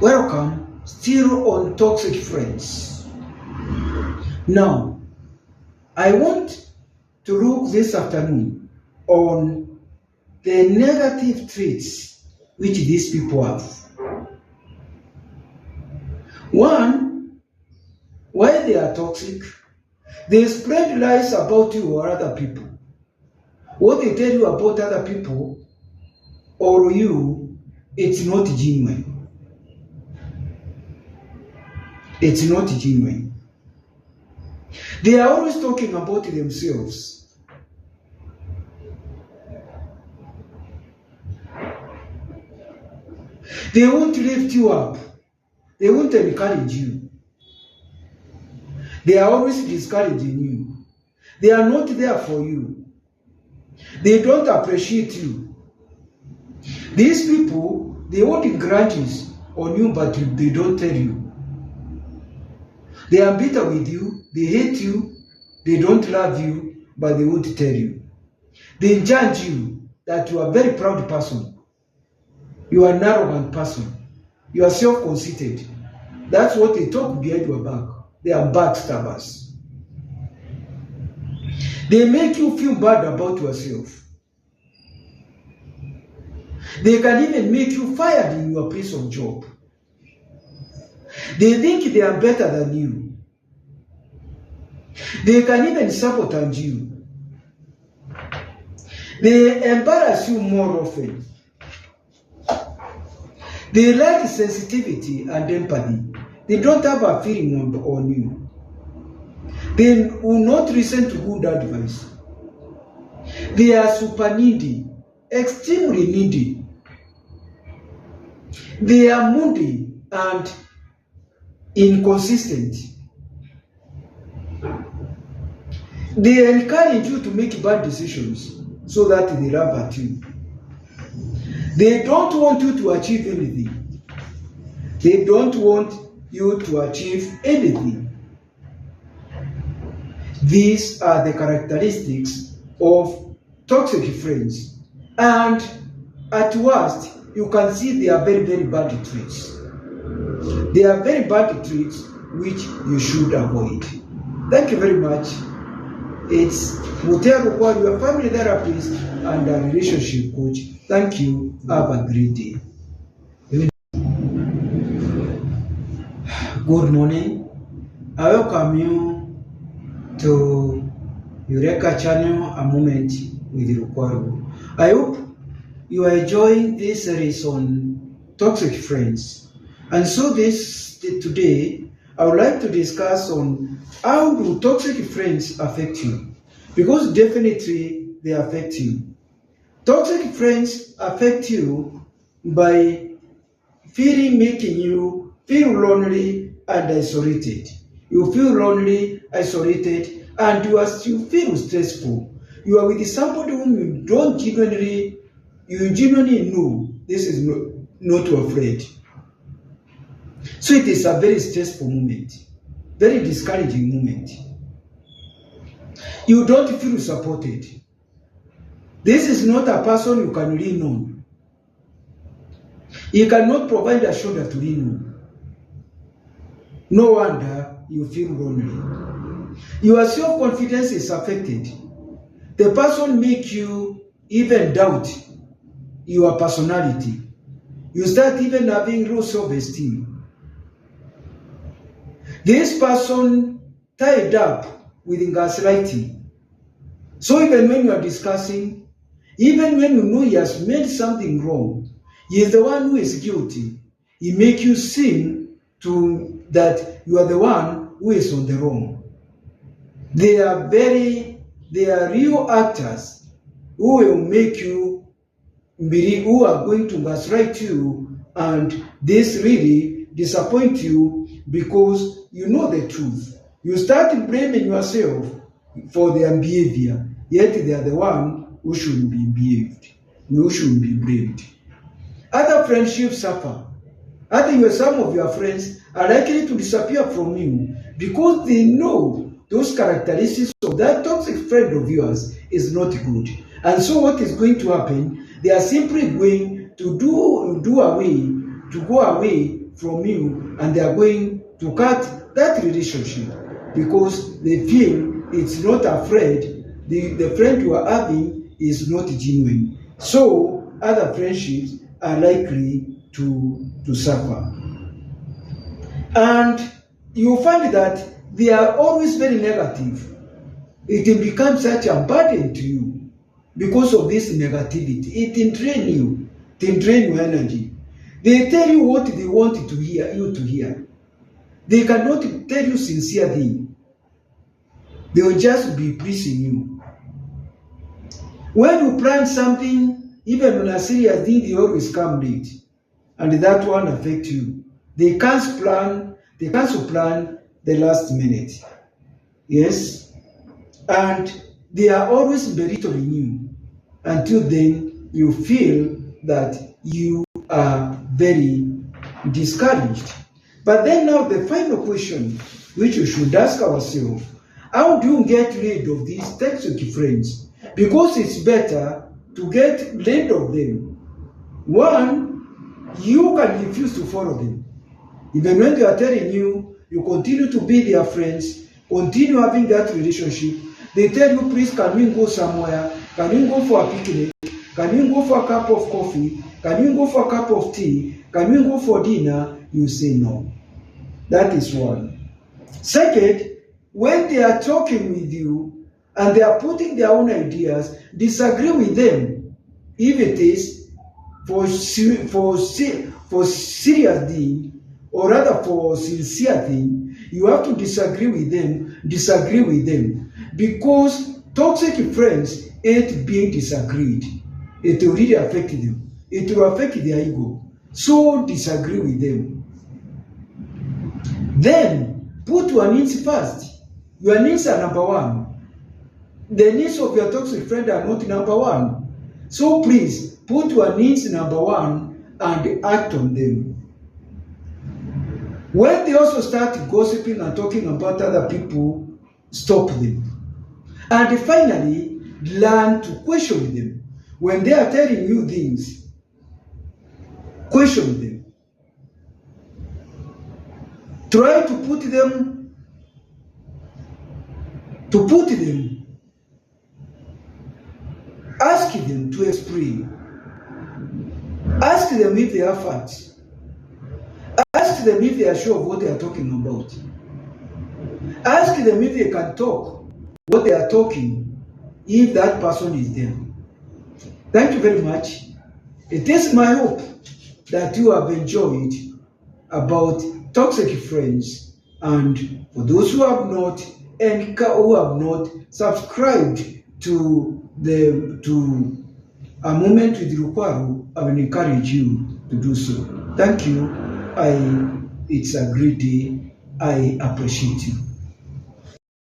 Welcome, still on Toxic Friends. Now, I want to look this afternoon on the negative traits which these people have. One, why they are toxic, they spread lies about you or other people. What they tell you about other people or you, it's not genuine. It's not genuine. They are always talking about themselves. They won't lift you up. They won't encourage you. They are always discouraging you. They are not there for you. They don't appreciate you. These people, they hold grudges on you, but they don't tell you. They are bitter with you, they hate you, they don't love you, but they won't tell you. They judge you that you are a very proud person. You are an arrogant person. You are self-conceited. That's what they talk behind your back. They are backstabbers. They make you feel bad about yourself. They can even make you fired in your place of job. They think they are better than you. They can even sabotage you. They embarrass you more often. They lack sensitivity and empathy. They don't have a feeling on you. They will not listen to good advice. They are super needy, extremely needy. They are moody and inconsistent. They encourage you to make bad decisions so that they laugh at you. They don't want you to achieve anything. They don't want you to achieve anything. These are the characteristics of toxic friends. And at worst, you can see they are very, very bad traits. They are very bad traits which you should avoid. Thank you very much. It's Mutero Kwa, your family therapist and a relationship coach. Thank you. Have a great day. Good morning. I welcome you to Eureka channel, A Moment with Rukwaru. I hope you are enjoying this series on toxic friends. And so today, I would like to discuss on how do toxic friends affect you? Because definitely they affect you. Toxic friends affect you by making you feel lonely and isolated. You feel lonely, isolated, and you feel stressful. You are with somebody whom you genuinely know this is not afraid. So it is a very stressful moment, very discouraging moment. You don't feel supported. This is not a person you can lean on. He cannot provide a shoulder to lean on. No wonder you feel lonely. Your self-confidence is affected. The person makes you even doubt your personality. You start even having low self-esteem. This person tied up with gaslighting. So even when you are discussing, even when you know he has made something wrong, he is the one who is guilty. He makes you seem that you are the one who is on the wrong. They are real actors who will make you believe, who are going to gaslight you, and this really disappoint you because you know the truth. You start blaming yourself for their behavior, yet they are the one who should be behaved, who should be blamed. Other friendships suffer. Some of your friends are likely to disappear from you because they know those characteristics of that toxic friend of yours is not good. And so what is going to happen? They are simply going to go away from you and they are going to cut that relationship because they feel it's not afraid. The friend you are having is not genuine. So other friendships are likely to suffer. And you find that they are always very negative. It will become such a burden to you because of this negativity. It will drain you. It will drain your energy. They tell you what they want to hear you to hear. They cannot tell you sincere thing. They will just be pleasing you. When you plan something, even on a serious thing, they always come late. And that one affects you. They can't plan the last minute. Yes? And they are always belittling you. Until then, you feel that you are very discouraged. But then now the final question, which we should ask ourselves, how do you get rid of these toxic friends? Because it's better to get rid of them. One, you can refuse to follow them. Even when they are telling you, you continue to be their friends, continue having that relationship. They tell you, please, can we go somewhere? Can we go for a picnic? Can we go for a cup of coffee? Can we go for a cup of tea? Can we go for dinner? You say no. That is one. Second, when they are talking with you and they are putting their own ideas, disagree with them. If it is for serious thing, or rather for sincere thing, you have to disagree with them. Because toxic friends ain't being disagreed. It will really affect them. It will affect their ego. So disagree with them. Then put your needs first. Your needs are number one. The needs of your toxic friend are not number one. So please put your needs number one and act on them. When they also start gossiping and talking about other people, stop them. And finally, learn to question them. When they are telling you things, question them. Try to put them. Ask them to explain. Ask them if they have facts. Ask them if they are sure of what they are talking about. Ask them if they can talk what they are talking, if that person is there. Thank you very much. It is my hope that you have enjoyed about toxic friends, and for those who have not and who have not subscribed to A Moment with Lukwago, I will encourage you to do so. Thank you. It's a great day. I appreciate you.